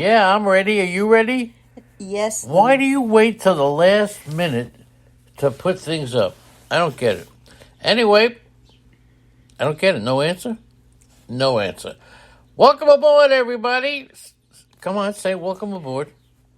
Yeah, I'm ready. Are you ready? Yes. Why do you wait till the last minute to put things up? I don't get it. Anyway, I don't get it. No answer? No answer. Welcome aboard, everybody. Come on, say welcome aboard.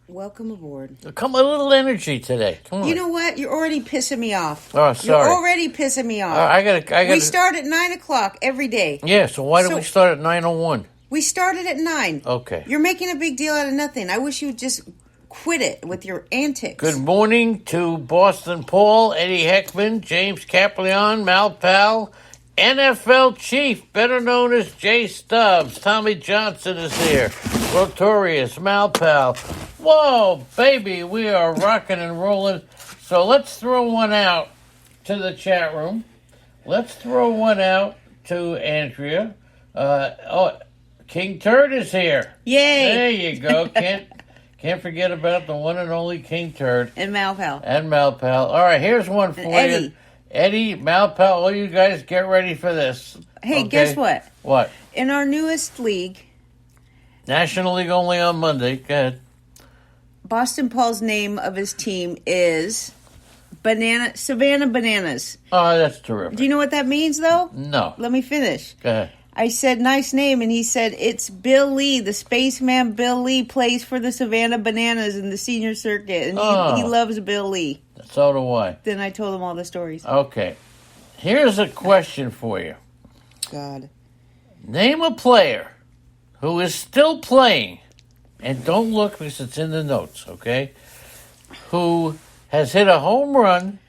Welcome aboard. Come a little energy today. Come on. You know what? You're already pissing me off. Oh, sorry. You're already pissing me off. I gotta. We start at 9 o'clock every day. Yeah, so why don't we start at 9:01? We started at 9. Okay. You're making a big deal out of nothing. I wish you would just quit it with your antics. Good morning to Boston Paul, Eddie Heckman, James Caplion, Mal Pal, NFL Chief, better known as Jay Stubbs. Tommy Johnson is here. Rotorius, Mal Pal. Whoa, baby, we are rocking and rolling. So let's throw one out to the chat room. Let's throw one out to Andrea. King Turd is here. Yay! There you go. Can't forget about the one and only King Turd. And Malpal. And Malpal. All right, here's one for Eddie. you. Eddie, Malpal, all you guys get ready for this. Hey, Okay? guess what? What? In our newest league, National League only on Monday. Go ahead. Boston Paul's name of his team is Savannah Bananas. Oh, that's terrific. Do you know what that means, though? No. Let me finish. Go ahead. I said, nice name, and he said, it's Bill Lee. The spaceman Bill Lee plays for the Savannah Bananas in the senior circuit, and he loves Bill Lee. So do I. Then I told him all the stories. Okay. Here's a question for you. God. Name a player who is still playing, and don't look because it's in the notes, okay, who has hit a home run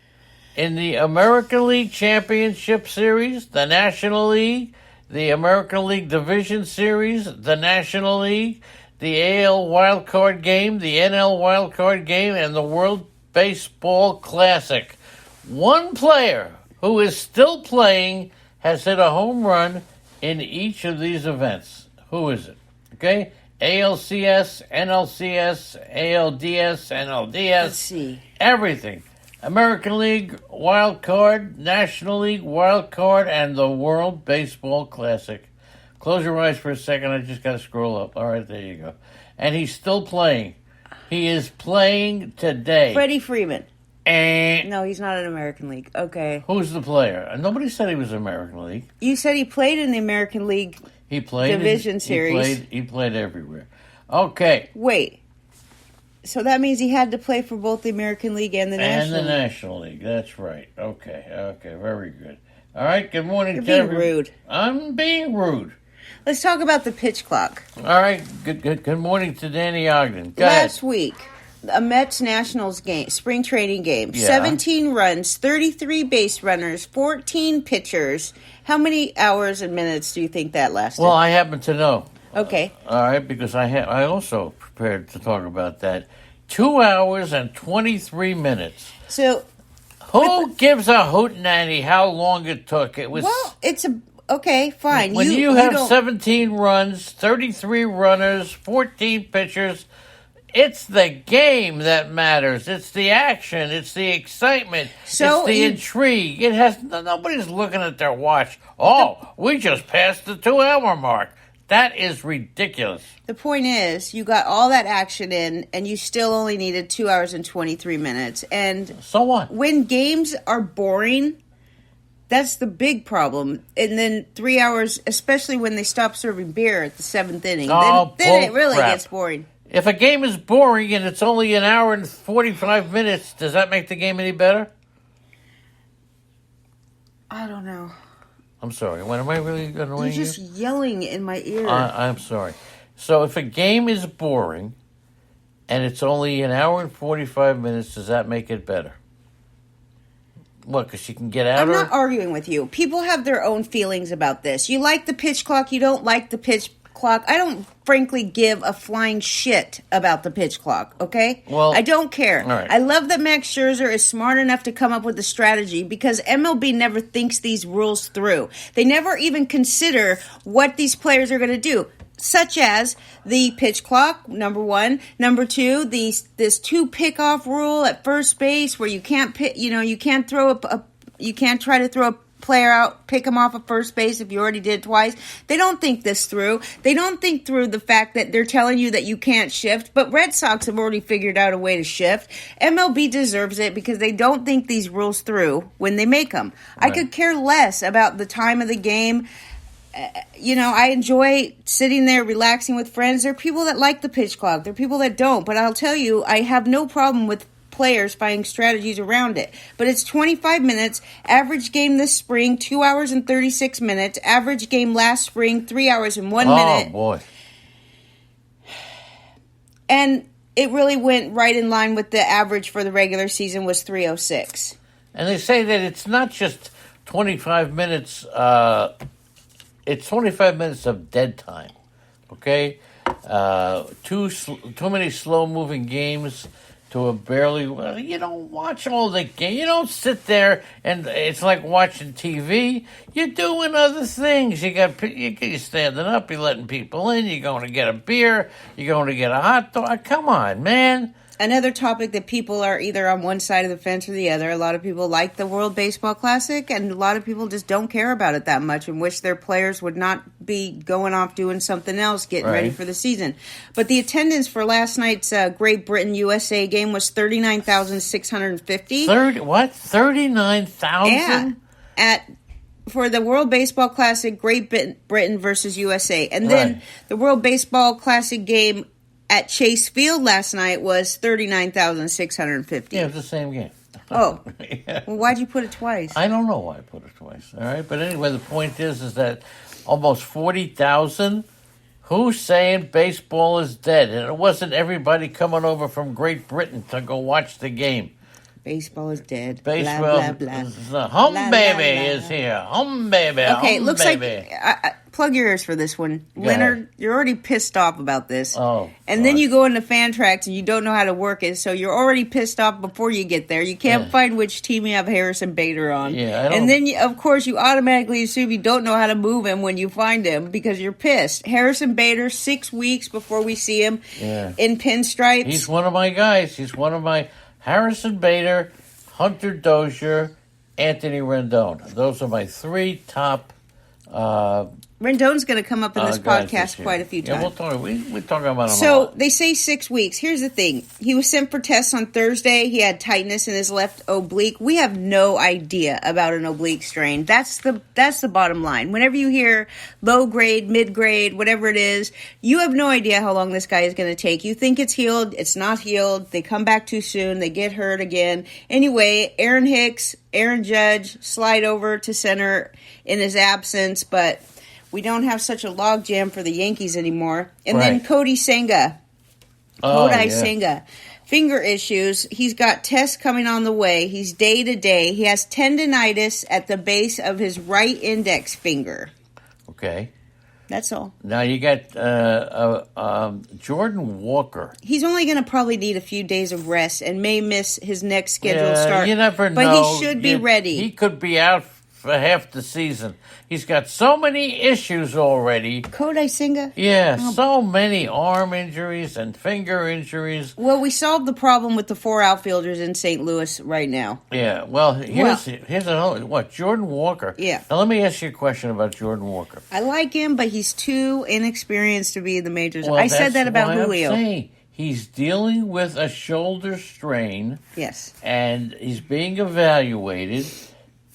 in the American League Championship Series, the National League, the American League Division Series, the National League, the AL Wildcard Game, the NL Wildcard Game, and the World Baseball Classic. One player who is still playing has hit a home run in each of these events. Who is it? Okay? ALCS, NLCS, ALDS, NLDS. Let's see. Everything. American League Wild Card, National League Wild Card, and the World Baseball Classic. Close your eyes for a second. I just got to scroll up. All right, there you go. And he's still playing. He is playing today. Freddie Freeman. No, he's not in American League. Okay. Who's the player? Nobody said he was American League. You said he played in the American League He played Division Series. He played everywhere. Okay. Wait. So that means he had to play for both the American League and the National League. And the National League. That's right. Okay, very good. All right, good morning You're to being everybody. rude. I'm being rude. Let's talk about the pitch clock. All right, good morning to Danny Ogden. Go Last ahead. week, a Mets Nationals game, spring training game. Yeah. 17 runs, 33 base runners, 14 pitchers. How many hours and minutes do you think that lasted? Well, I happen to know. Okay. All right, because I also prepared to talk about that. 2 hours and 23 minutes. So, Who gives a hootenanny how long it took? It was okay, fine. when you have 17 runs, 33 runners, 14 pitchers. It's the game that matters. It's the action. It's the excitement. So it's the intrigue. It has nobody's looking at their watch. Oh, we just passed the 2 hour mark. That is ridiculous. The point is, you got all that action in, and you still only needed 2 hours and 23 minutes. And so what? When games are boring, that's the big problem. And then 3 hours, especially when they stop serving beer at the seventh inning, then it really gets boring. If a game is boring and it's only an hour and 45 minutes, does that make the game any better? I don't know. I'm sorry. When am I really annoying you? You're just yelling in my ear. I'm sorry. So if a game is boring and it's only an hour and 45 minutes, does that make it better? What, because you can get out I'm of it? not arguing with you. People have their own feelings about this. You like the pitch clock, you don't like the pitch clock. I don't frankly give a flying shit about the pitch clock, okay? Well, I don't care. All right. I love that Max Scherzer is smart enough to come up with a strategy because MLB never thinks these rules through. They never even consider what these players are going to do, such as the pitch clock, number one. Number two, this 2 pickoff rule at first base where you can't you can't try to throw a player out, pick him off at first base if you already did it twice. They don't think this through. They don't think through the fact that they're telling you that you can't shift, but Red Sox have already figured out a way to shift. MLB deserves it because they don't think these rules through when they make them. Right. I could care less about the time of the game. I enjoy sitting there relaxing with friends. There are people that like the pitch clock. There are people that don't. But I'll tell you, I have no problem with players finding strategies around it. But it's 25 minutes. Average game this spring, 2 hours and 36 minutes. Average game last spring, 3 hours and 1 minute. Oh, boy. And it really went right in line with the average for the regular season was 306. And they say that it's not just 25 minutes... It's 25 minutes of dead time, okay? Too many slow-moving games to a barely... Well, you don't watch all the game. You don't sit there and it's like watching TV. You're doing other things. You're standing up. You're letting people in. You're going to get a beer. You're going to get a hot dog. Come on, man. Another topic that people are either on one side of the fence or the other. A lot of people like the World Baseball Classic, and a lot of people just don't care about it that much and wish their players would not be going off doing something else, getting ready for the season. But the attendance for last night's Great Britain-USA game was 39,650. 39,000? Yeah. For the World Baseball Classic, Great Britain versus USA. And then the World Baseball Classic game at Chase Field last night was 39,650. Yeah, it was the same game. Oh. Yeah. Well, why'd you put it twice? I don't know why I put it twice. All right, but anyway, the point is that almost 40,000. Who's saying baseball is dead? And it wasn't everybody coming over from Great Britain to go watch the game. Baseball is dead. Baseball, blah, blah, blah. the hum Blah, baby blah, blah. is here. Hum baby. Okay, hum looks baby. like plug your ears for this one. Go Leonard, ahead. you're already pissed off about this. Oh, and then God. you go into fan tracks and you don't know how to work it, so you're already pissed off before you get there. You can't find which team you have Harrison Bader on. Yeah, I don't- and then, of course, you automatically assume you don't know how to move him when you find him because you're pissed. Harrison Bader, 6 weeks before we see him in pinstripes. He's one of my guys. He's one of my Harrison Bader, Hunter Dozier, Anthony Rendon. Those are my three top Rendon's going to come up in this guys podcast year. quite a few times. Yeah, we're talking about him a So lot. they say 6 weeks. Here's the thing. He was sent for tests on Thursday. He had tightness in his left oblique. We have no idea about an oblique strain. That's the bottom line. Whenever you hear low grade, mid grade, whatever it is, you have no idea how long this guy is going to take. You think it's healed. It's not healed. They come back too soon. They get hurt again. Anyway, Aaron Hicks, Aaron Judge slide over to center in his absence, but we don't have such a logjam for the Yankees anymore. And then Cody Senga. Senga. Finger issues. He's got tests coming on the way. He's day to day. He has tendonitis at the base of his right index finger. Okay. That's all. Now you got Jordan Walker. He's only going to probably need a few days of rest and may miss his next scheduled start. You never know. But he should be ready. He could be out for half the season. He's got so many issues already. Kodai Senga? Yeah, so many arm injuries and finger injuries. Well, we solved the problem with the 4 outfielders in St. Louis right now. Yeah, well, here's another. What, Jordan Walker? Yeah. Now, let me ask you a question about Jordan Walker. I like him, but he's too inexperienced to be in the majors. Well, I said that about that's why Julio. I'm saying he's dealing with a shoulder strain. Yes. And he's being evaluated.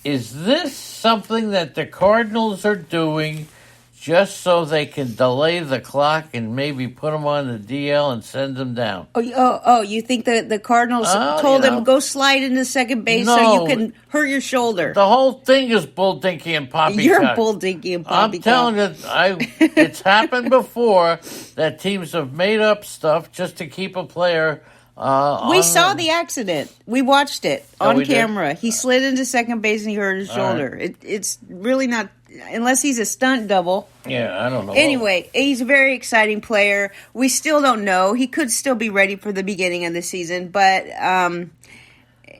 Is this something that the Cardinals are doing just so they can delay the clock and maybe put him on the DL and send him down? Oh! You think that the Cardinals told him go slide into second base so you can hurt your shoulder? The whole thing is bull dinky and poppycock. You're bull dinky and poppycock. I'm telling you, it's happened before that teams have made up stuff just to keep a player. We saw the accident. We watched it on camera. Did? He slid into second base and he hurt his shoulder. Right. It's really not, unless he's a stunt double. Yeah, I don't know. Anyway, he's a very exciting player. We still don't know. He could still be ready for the beginning of the season, but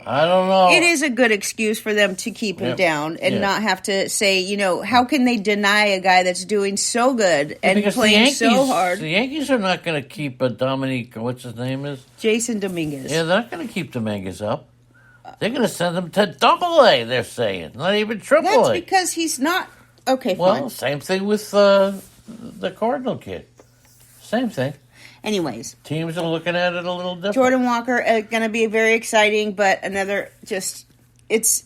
I don't know. It is a good excuse for them to keep him down and not have to say, how can they deny a guy that's doing so good and playing so hard? The Yankees are not going to keep Dominique, what's his name is? Jason Dominguez. Yeah, they're not going to keep Dominguez up. They're going to send him to Double A. They're saying, not even Triple That's A. because he's not. Okay, Well, fine. same thing with the Cardinal kid. Same thing. Anyways, Teams are looking at it a little different. Jordan Walker going to be very exciting, but another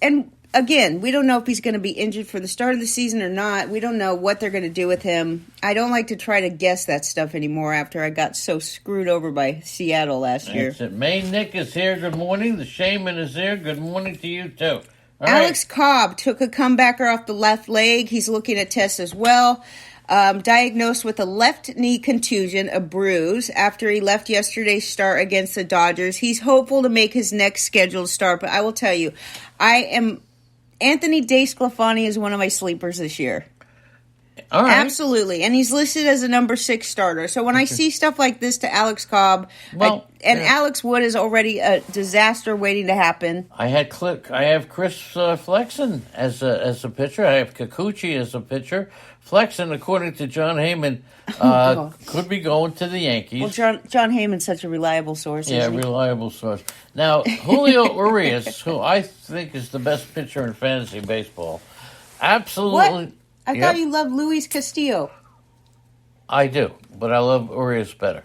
and again, we don't know if he's going to be injured for the start of the season or not. We don't know what they're going to do with him. I don't like to try to guess that stuff anymore after I got so screwed over by Seattle last year. That's it. Maine Nick is here. Good morning. The Shaman is here. Good morning to you, too. All Alex right. Cobb took a comebacker off the left leg. He's looking at tests as well. Diagnosed with a left knee contusion, a bruise, after he left yesterday's start against the Dodgers. He's hopeful to make his next scheduled start, but I will tell you, Anthony DeSclafani is one of my sleepers this year. All right. Absolutely. And he's listed as a number 6 starter. So when I see stuff like this to Alex Cobb, Alex Wood is already a disaster waiting to happen. I have Chris Flexen as a pitcher. I have Kikuchi as a pitcher. Flexen, according to John Heyman, could be going to the Yankees. Well, John Heyman's such a reliable source. Yeah, reliable source. Now, Julio Urias, who I think is the best pitcher in fantasy baseball, absolutely. What? I thought you loved Luis Castillo. I do, but I love Urias better.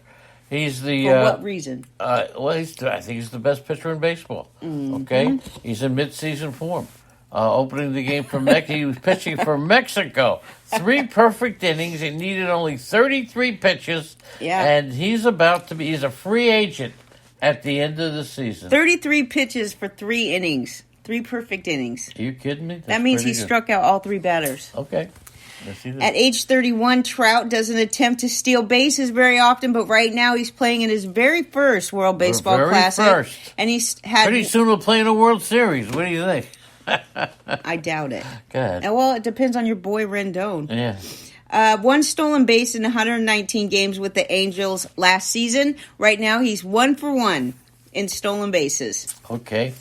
He's the For what reason? I think he's the best pitcher in baseball. Mm-hmm. Okay, he's in mid-season form. Opening the game for Mexico, he was pitching for Mexico. 3 perfect innings. He needed only 33 pitches. Yeah, and he's a free agent at the end of the season. 33 pitches for 3 innings. 3 perfect innings. Are you kidding me? That means he struck out all 3 batters. Okay. Let's see this. At age 31, Trout doesn't attempt to steal bases very often, but right now he's playing in his very first World Baseball Classic. First. And he's had. Pretty soon we'll play in a World Series. What do you think? I doubt it. Go ahead. Well, it depends on your boy Rendon. Yeah. 1 stolen base in 119 games with the Angels last season. Right now, he's 1 for 1 in stolen bases. Okay.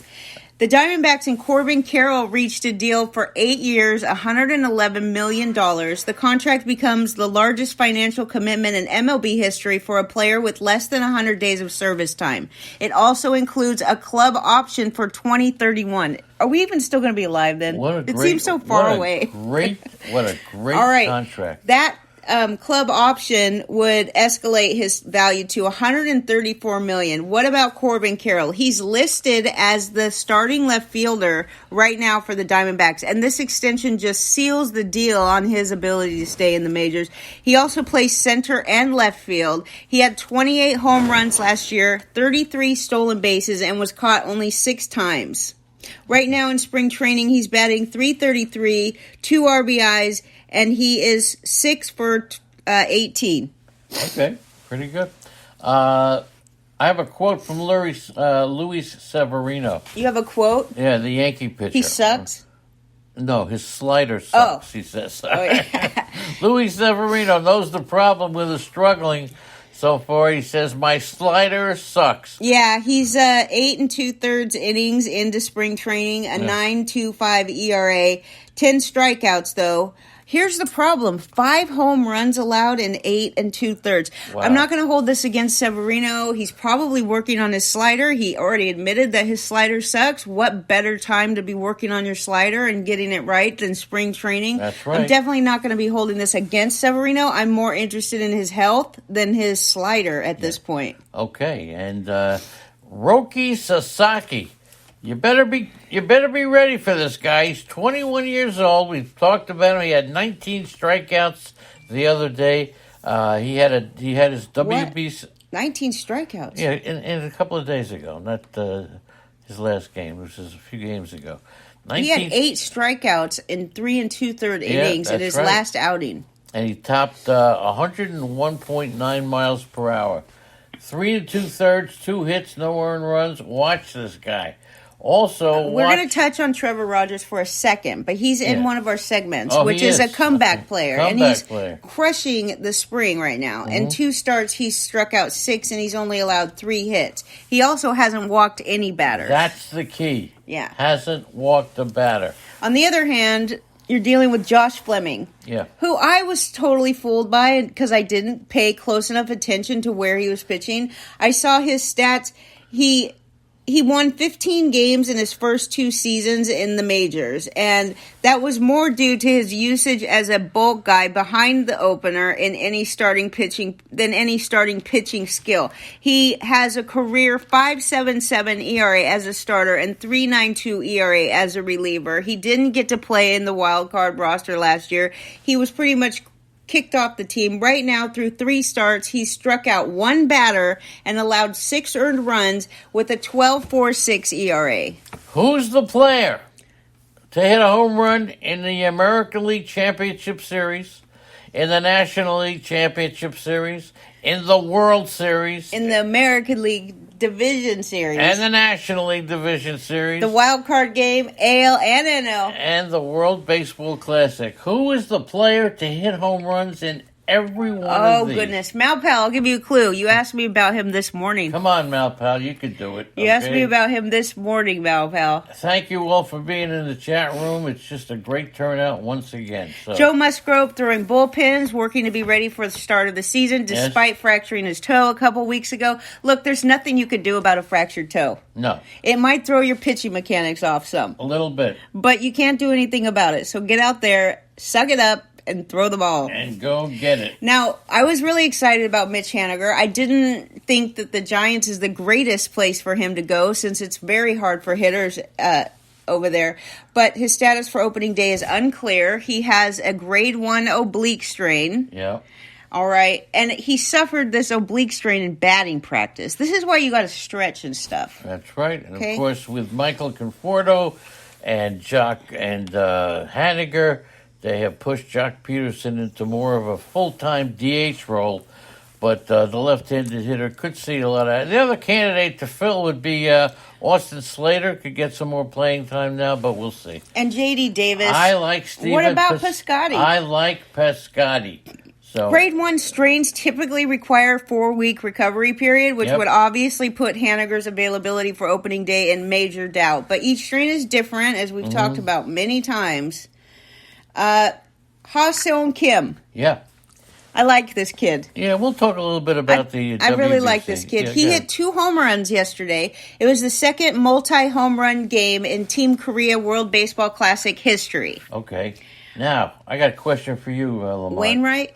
The Diamondbacks and Corbin Carroll reached a deal for 8 years, $111 million. The contract becomes the largest financial commitment in MLB history for a player with less than 100 days of service time. It also includes a club option for 2031. Are we even still going to be alive then? It seems so far away. What a great All right. contract. That club option would escalate his value to $134 million. What about Corbin Carroll? He's listed as the starting left fielder right now for the Diamondbacks, and this extension just seals the deal on his ability to stay in the majors. He also plays center and left field. He had 28 home runs last year, 33 stolen bases, and was caught only 6 times. Right now in spring training, he's batting .333, 2 RBIs, and he is 6 for 18. Okay, pretty good. I have a quote from Luis Severino. You have a quote? Yeah, the Yankee pitcher. He sucks? No, his slider sucks, he says. Oh, yeah. Luis Severino knows the problem with his struggling so far. He says, my slider sucks. Yeah, he's 8 2/3 innings into spring training, a 9.25 ERA, 10 strikeouts, though. Here's the problem. 5 home runs allowed in 8 2/3. Wow. I'm not going to hold this against Severino. He's probably working on his slider. He already admitted that his slider sucks. What better time to be working on your slider and getting it right than spring training? That's right. I'm definitely not going to be holding this against Severino. I'm more interested in his health than his slider at this point. Okay, and Roki Sasaki. You better be ready for this guy. He's 21 years old. We've talked about him. He had 19 strikeouts the other day. He had his WBC. 19 strikeouts. Yeah, in a couple of days ago, not his last game, which was a few games ago. He had 8 strikeouts in 3 2/3 innings in his last outing. And he topped 101.9 miles per hour. 3 2/3, 2 hits, no earned runs. Watch this guy. Also, we're going to touch on Trevor Rogers for a second, but he's in one of our segments, which is a comeback player. And he's crushing the spring right now. In 2 starts, he's struck out 6, and he's only allowed 3 hits. He also hasn't walked any batters. That's the key. Yeah. Hasn't walked a batter. On the other hand, you're dealing with Josh Fleming, who I was totally fooled by because I didn't pay close enough attention to where he was pitching. I saw his stats. He he won 15 games in his first 2 seasons in the majors, and that was more due to his usage as a bulk guy behind the opener in any starting pitching skill. He has a career 5.77 ERA as a starter and 3.92 ERA as a reliever. He didn't get to play in the wild card roster last year. He was pretty much kicked off the team. Right now, through 3 starts, he's struck out 1 batter and allowed 6 earned runs with a 12.46 ERA. Who's the player to hit a home run in the American League Championship Series, in the National League Championship Series, in the World Series, In the American League Division Series. and the National League Division Series, The wild card game, AL and NL. and the World Baseball Classic? Who is the player to hit home runs in every one Oh, of these? goodness. Malpal, I'll give you a clue. You asked me about him this morning. Come on, Malpal, you can do it. You asked me okay? about him this morning, Malpal. Thank you all for being in the chat room. It's just a great turnout once again. So, Joe Musgrove throwing bullpens, working to be ready for the start of the season, Yes. despite fracturing his toe a couple weeks ago. Look, there's nothing you could do about a fractured toe. no, It might throw your pitching mechanics off some, a little bit. but you can't do anything about it. So get out there, suck it up, and throw the ball. And go get it. Now, I was really excited about Mitch Haniger. I didn't think that the Giants is the greatest place for him to go, since it's very hard for hitters over there. But his status for opening day is unclear. He has a grade 1 oblique strain. Yeah. All right. And he suffered this oblique strain in batting practice. This is why you got to stretch and stuff. That's right. And Okay. of course, with Michael Conforto and Jock and Haniger, they have pushed Jock Peterson into more of a full-time DH role. But the left-handed hitter could see a lot of. The other candidate to fill would be Austin Slater. Could get some more playing time now, but we'll see. And J.D. Davis. I like Steven. What about Piscotty? I like Piscotty. So Grade 1 strains typically require a 4-week recovery period, which Yep. would obviously put Haniger's availability for opening day in major doubt. But each strain is different, as we've talked about many times. Ha-Seong Kim. yeah. I like this kid. Yeah, we'll talk a little bit about the I really WBC. like this kid. Yeah, He go hit ahead. 2 home runs yesterday. It was the second multi-home run game in Team Korea World Baseball Classic history. Okay. Now, I got a question for you, Lamont. Wainwright?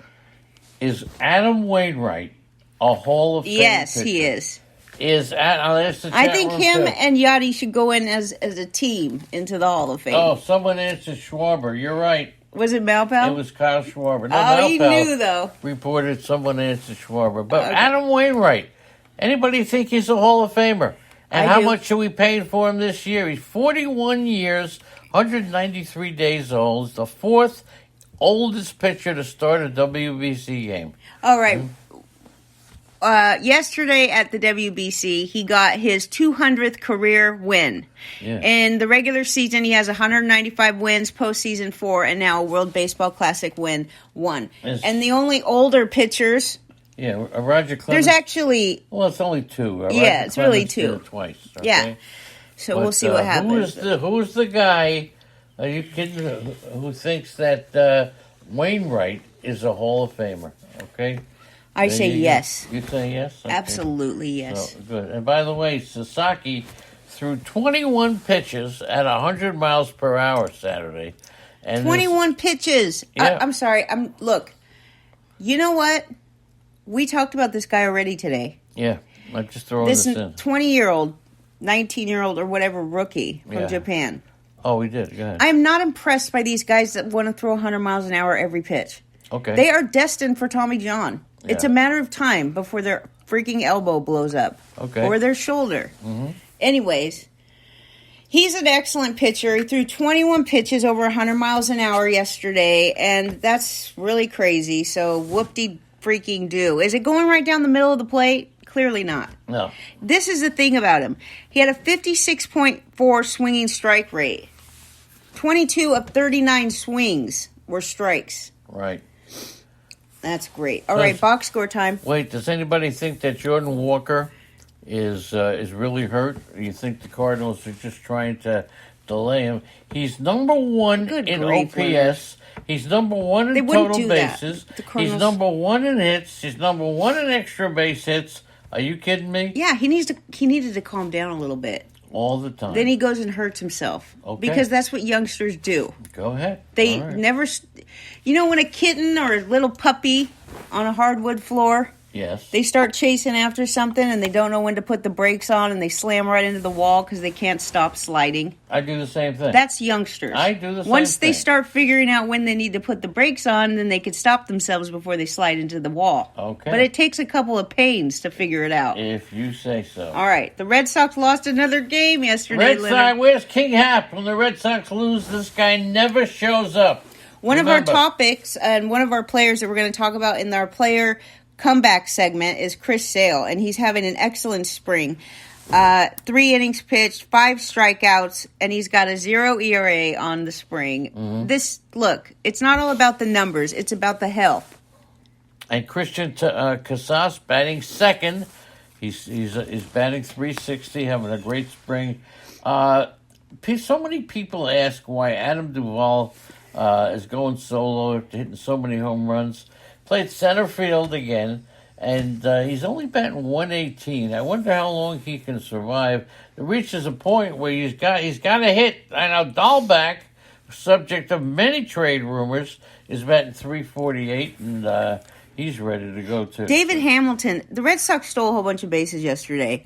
Is Adam Wainwright a Hall of Fame Yes, pitcher? he is. I'll ask the I chat think room, him too. and Yachty should go in as a team into the Hall of Fame. Oh, someone answered Schwarber. You're right. Was it Malpal? It was Kyle Schwarber. No, Oh, he Malpal knew, though. reported someone answered Schwarber. But Okay. Adam Wainwright, anybody think he's a Hall of Famer? And I how do. much are we paying for him this year? He's 41 years, 193 days old. He's the 4th oldest pitcher to start a WBC game. All right. Yesterday at the WBC, he got his 200th career win. Yeah. In the regular season, he has 195 wins, postseason 4, and now a World Baseball Classic win 1. Yes. And the only older pitchers, Yeah, Roger Clemens. there's actually, Well, it's only 2. Roger Yeah, it's really Clemens did 2. it twice. Yeah. Okay? so But, we'll see what happens. Who's the guy? Are you kidding? Who thinks that Wainwright is a Hall of Famer? Okay, I say yes. You say yes. Okay. Absolutely yes. So, good. And by the way, Sasaki threw 21 pitches at 100 miles per hour Saturday, and 21 pitches. Yeah. I'm sorry. Look, you know what? We talked about this guy already today. Yeah, I'm just throwing This this in. 20-year-old, 19-year-old, or whatever rookie from Yeah. Japan. Oh, we did. Go ahead. I'm not impressed by these guys that want to throw 100 miles an hour every pitch. Okay. They are destined for Tommy John. It's a Yeah. matter of time before their freaking elbow blows up. Okay. Or their shoulder. Mm-hmm. Anyways, he's an excellent pitcher. He threw 21 pitches over 100 miles an hour yesterday, and that's really crazy. So whoop-de freaking do. Is it going right down the middle of the plate? Clearly not. No. This is the thing about him. He had a 56.4 swinging strike rate. 22 of 39 swings were strikes. Right. That's great. All right, box score time. Wait, does anybody think that Jordan Walker is really hurt? Or you think the Cardinals are just trying to delay him? He's number 1 Good in grief, OPS. He's number 1 They in wouldn't total do that. bases. The He's Cardinals- number 1 in hits. He's number 1 in extra base hits. Are you kidding me? Yeah, he needed to calm down a little bit. All the time. Then he goes and hurts himself. Okay. Because that's what youngsters do. Go ahead. They All right. never... You know when a kitten or a little puppy on a hardwood floor... Yes. They start chasing after something and they don't know when to put the brakes on and they slam right into the wall because they can't stop sliding. I do the same thing. That's youngsters. I do the same Once they thing. start figuring out when they need to put the brakes on, then they can stop themselves before they slide into the wall. Okay. But it takes a couple of pains to figure it out. If you say so. All right. The Red Sox lost another game yesterday, Red Leonard. Sox, where's King Hap? When the Red Sox lose, this guy never shows up. One of our Remember. topics and one of our players that we're going to talk about in our player comeback segment is Chris Sale, and he's having an excellent spring. 3 innings pitched, 5 strikeouts, and he's got a 0 ERA on the spring. Look, it's not all about the numbers; it's about the health. And Christian Casas batting second. He's batting .360, having a great spring. So many people ask why Adam Duvall is going solo, hitting so many home runs. Played center field again, and he's only batting .118. I wonder how long he can survive. It reaches a point where he's got to hit. I know Dahlback, subject of many trade rumors, is batting .348, and he's ready to go too. David Hamilton, the Red Sox stole a whole bunch of bases yesterday.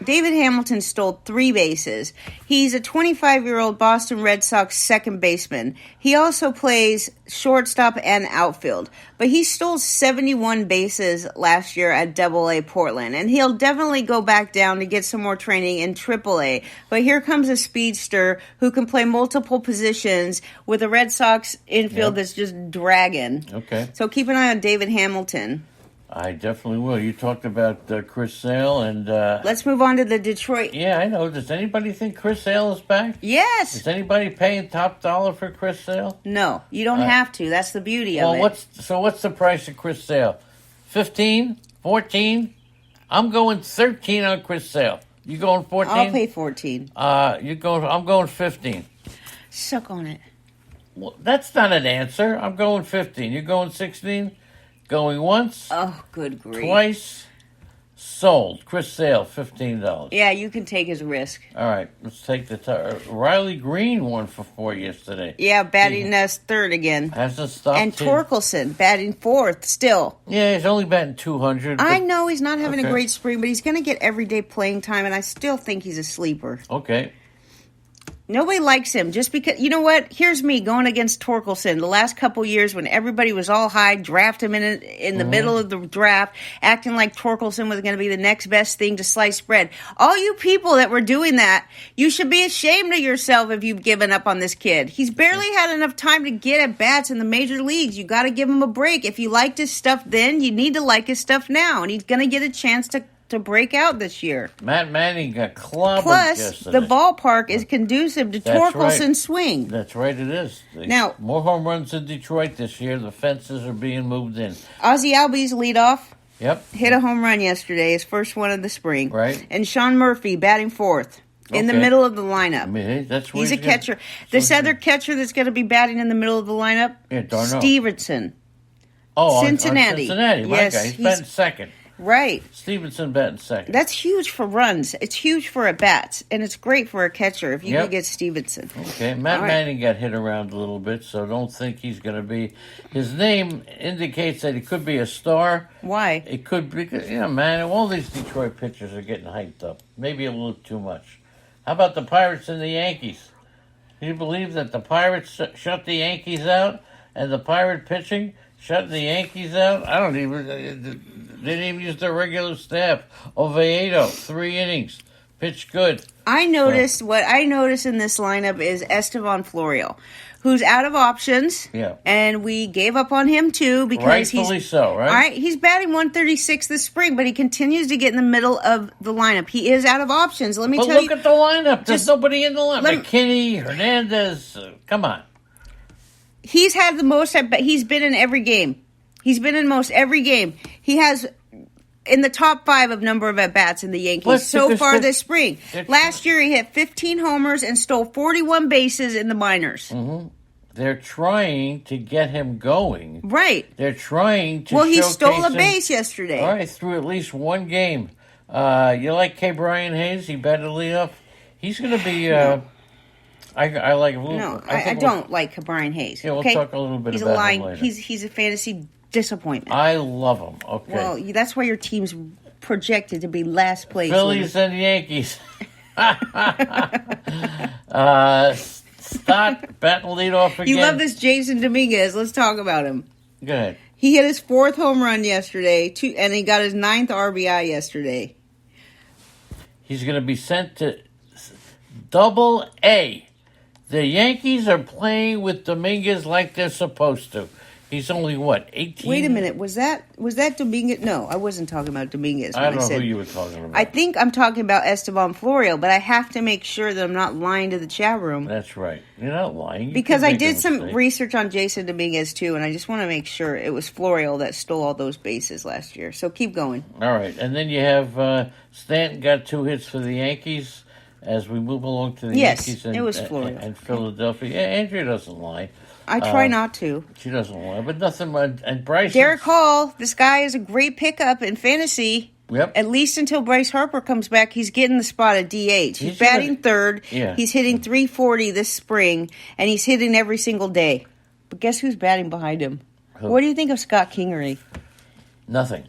David Hamilton stole 3 bases. He's a 25-year-old Boston Red Sox second baseman. He also plays shortstop and outfield. But he stole 71 bases last year at Double-A Portland. And he'll definitely go back down to get some more training in Triple-A. But here comes a speedster who can play multiple positions with a Red Sox infield that's just dragging. Okay. So keep an eye on David Hamilton. I definitely will. You talked about Chris Sale, and Let's move on to the Detroit. yeah, I know. Does anybody think Chris Sale is back? Yes. Is anybody paying top dollar for Chris Sale? No, you don't have to. That's the beauty of Well, it. what's the price of Chris Sale? 15? 14? I'm going 13 on Chris Sale. You going 14? I'll pay 14. I'm going 15. Suck on it. Well, that's not an answer. I'm going 15. You going 16? Going once, Oh, good grief. twice, sold. Chris Sale, $15. Yeah, you can take his risk. All right, let's take the Riley Green won for 4 yesterday. Yeah, batting us third again. Hasn't stopped. And Torkelson batting fourth still. Yeah, he's only batting 200. I but- know he's not having a Okay. great spring, but he's going to get everyday playing time, and I still think he's a sleeper. Okay. Nobody likes him just because, you know what? Here's me going against Torkelson the last couple years when everybody was all high, draft him in the middle of the draft, acting like Torkelson was going to be the next best thing to slice bread. All you people that were doing that, you should be ashamed of yourself if you've given up on this kid. He's barely had enough time to get at bats in the major leagues. You got to give him a break. If you liked his stuff then, you need to like his stuff now, and he's going to get a chance to break out this year. Matt Manning got clobbered Plus, yesterday. the ballpark is conducive to That's Torkelson's right. swing. That's right, it is. Now- more home runs in Detroit this year. The fences are being moved in. Ozzie Albies leadoff Yep. hit a home run yesterday, his first one of the spring. Right. And Sean Murphy batting fourth in the Okay. middle of the lineup. I mean, hey, that's where He's a gonna- catcher. This so- other catcher that's going to be batting in the middle of the lineup, Yeah, Darno. Stevenson. on Cincinnati. Cincinnati, my Yes, guy. He's he's- batting second. Right. Stevenson batting second. That's huge for runs. It's huge for at bats, and it's great for a catcher if you Yep. can get Stevenson. Okay, Matt All right. Manning got hit around a little bit, so don't think he's going to be. His name indicates that he could be a star. Why? It could be, man, all these Detroit pitchers are getting hyped up. Maybe a little too much. How about the Pirates and the Yankees? Can you believe that the Pirates shut the Yankees out and the Pirate pitching shutting the Yankees out? I don't even. They didn't even use their regular staff. Oviedo, 3 innings, pitched good. What I noticed in this lineup is Estevan Florial, who's out of options. Yeah. And we gave up on him too because Rightfully he's so, right? All right, he's batting 136 this spring, but he continues to get in the middle of the lineup. He is out of options. Let me But tell look you. at the lineup. There's Just- nobody in the lineup. let me- McKinney, Hernandez. Come on. He's had the most at bat. He's been in every game. He's been in most every game. He has in the top 5 of number of at bats in the Yankees Well, so because far they're- this spring. Last year he hit 15 homers and stole 41 bases in the minors. They're trying to get him going. Right. They're trying to Well, he showcase stole a him- base yesterday. All right, through at least one game. You like K. Brian Hayes? He batted leadoff. He's going to be. I like. No, I don't like Brian Hayes. Yeah, we'll okay? talk a little bit He's about a line. him later. He's a fantasy disappointment. I love him. Okay. Well, that's why your team's projected to be last place. Phillies and Yankees. Stott batting leadoff again. You love this Jason Dominguez. Let's talk about him. Go ahead. He hit his 4th home run yesterday, and he got his 9th RBI yesterday. He's going to be sent to Double A. The Yankees are playing with Dominguez like they're supposed to. He's only, 18? Wait a minute. Was that Dominguez? No, I wasn't talking about Dominguez. I don't know who you were talking about. I think I'm talking about Esteban Florio, but I have to make sure that I'm not lying to the chat room. That's right. You're not lying. Because I did some research on Jason Dominguez, too, and I just want to make sure it was Florio that stole all those bases last year. So keep going. All right. And then you have Stanton got 2 hits for the Yankees as we move along to the Yankees it was Florio. and Philadelphia. Yeah, Andrea doesn't lie. I try not to. She doesn't lie, but nothing. And Bryce. Derek Hall, this guy is a great pickup in fantasy. Yep. At least until Bryce Harper comes back, he's getting the spot at DH. He's batting third. Yeah. He's hitting .340 this spring, and he's hitting every single day. But guess who's batting behind him? Who? What do you think of Scott Kingery? Nothing.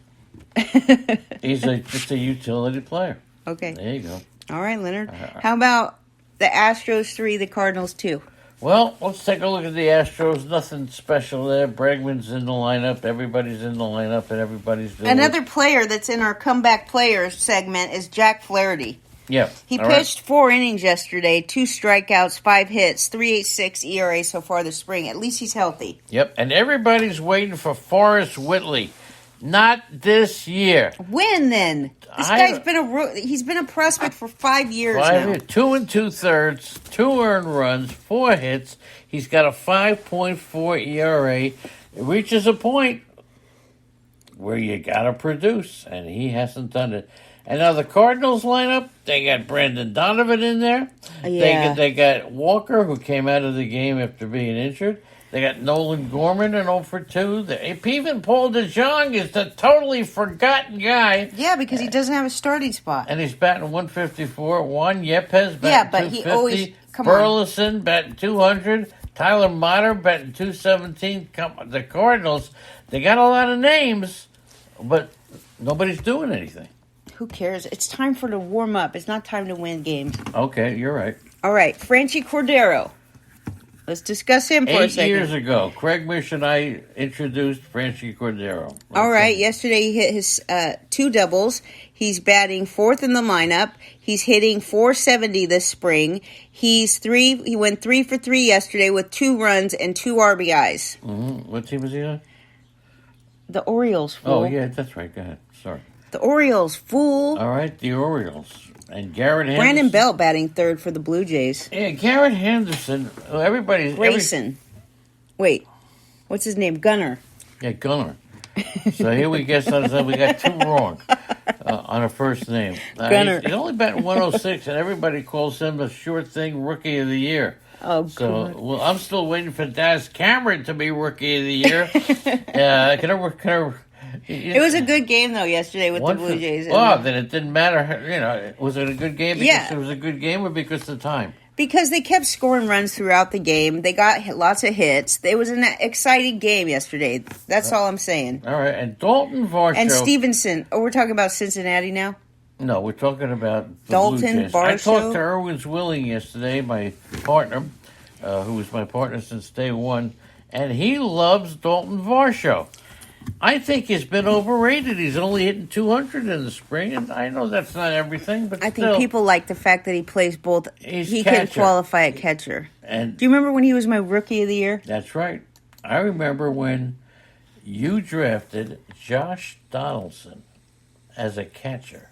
He's just a utility player. Okay. There you go. All right, Leonard. How about the Astros 3, the Cardinals 2? Well, let's take a look at the Astros. Nothing special there. Bregman's in the lineup. Everybody's in the lineup, and everybody's doing Another player that's in our comeback players segment is Jack Flaherty. Yeah. He pitched 4 innings yesterday, 2 strikeouts, 5 hits, 3.86 ERA so far this spring. At least he's healthy. Yep, and everybody's waiting for Forrest Whitley. Not this year. When then? This guy's he's been a prospect for 5 years now. 2 2/3, 2 earned runs, 4 hits. He's got a 5.4 ERA. It reaches a point where you got to produce, and he hasn't done it. And now the Cardinals lineup, they got Brandon Donovan in there. Yeah. They got Walker, who came out of the game after being injured. They got Nolan Gorman and 0 for 2. Even Paul DeJong is the totally forgotten guy. Yeah, because he doesn't have a starting spot. And he's batting 154. Juan Yepes batting 250. He always... Come Burleson batting 200. Tyler Motter batting 217. The Cardinals, they got a lot of names, but nobody's doing anything. Who cares? It's time for to warm up. It's not time to win games. Okay, you're right. All right, Franchi Cordero. Let's discuss him for a second. 8 years ago, Craig Mish and I introduced Franchi Cordero. All right, yesterday he hit his 2 doubles. He's batting 4th in the lineup. He's hitting .470 this spring. He went 3 for 3 yesterday with 2 runs and 2 RBIs. Mm-hmm. What team was he on? The Orioles, fool. Oh, yeah, that's right. Go ahead. Sorry. The Orioles, fool. All right, the Orioles. And Garrett Henderson. Brandon Bell batting 3rd for the Blue Jays. Yeah, Garrett Henderson. Grayson. Wait, what's his name? Gunnar. Yeah, Gunnar. So here we got 2 wrong on a first name. Gunnar. He's only batting 106, and everybody calls him a sure thing Rookie of the Year. Oh, so, God. Well, I'm still waiting for Daz Cameron to be Rookie of the Year. It was a good game, though, yesterday with the Blue Jays. Then it didn't matter. Was it a good game because it was a good game or because of the time? Because they kept scoring runs throughout the game. They got lots of hits. It was an exciting game yesterday. That's all I'm saying. All right. And Dalton Varsho. And Stevenson. Oh, we're talking about Cincinnati now? No, we're talking about the Dalton Blue Jays. Varsho. I talked to Erwin Zwilling yesterday, my partner, who was my partner since day one, and he loves Dalton Varsho. I think he's been overrated. He's only hitting 200 in the spring, and I know that's not everything, but I think people like the fact that he plays both. He can qualify at catcher. And do you remember when he was my Rookie of the Year? That's right. I remember when you drafted Josh Donaldson as a catcher.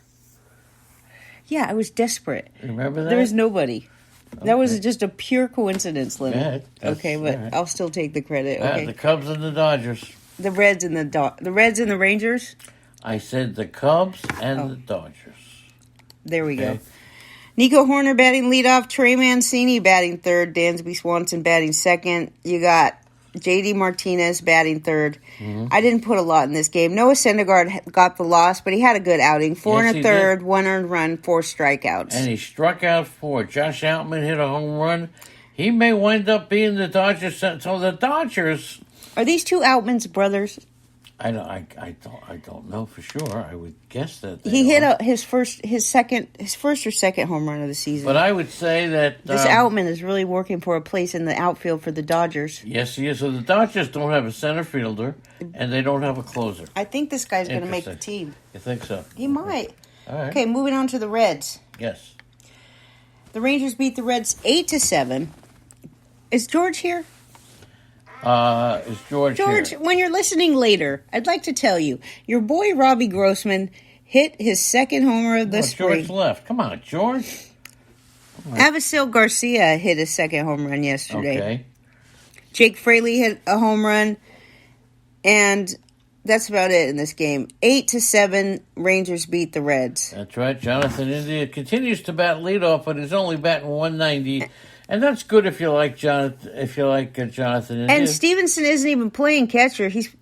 Yeah, I was desperate. Remember that? There was nobody. Okay. That was just a pure coincidence, Leonard. Yeah, okay, but right. I'll still take the credit. Okay. The Cubs and the Dodgers. The Reds and the Reds and the Rangers? I said the Cubs and the Dodgers. There we go. Nico Horner batting leadoff, Trey Mancini batting 3rd, Dansby Swanson batting 2nd. You got J.D. Martinez batting third. Mm-hmm. I didn't put a lot in this game. Noah Syndergaard got the loss, but he had a good outing. 4 Yes, and a he third, did. 1 earned run, 4 strikeouts. And he struck out 4. Josh Outman hit a home run. He may wind up being the Dodgers. So the Dodgers, Are these two Outman's brothers? I don't know for sure. I would guess that He hit are. his first or second home run of the season. But I would say that This Outman is really working for a place in the outfield for the Dodgers. yes, he is. So the Dodgers don't have a center fielder, and they don't have a closer. I think this guy's going to make the Interesting. team. You think so? He might. All right. Okay, moving on to the Reds. Yes. The Rangers beat the Reds 8-7. Is George here? Is George George, here? when you're listening later, I'd like to tell you, your boy Robbie Grossman hit his second homer of the Oh, spring. George left. Come on, George. Avisail Garcia hit his second home run yesterday. Okay. Jake Fraley hit a home run, and that's about it in this game. 8-7, Rangers beat the Reds. That's right. Jonathan India continues to bat leadoff, but he's only batting 190, and that's good if you like Jonathan. Jonathan India. And Stevenson isn't even playing catcher. He's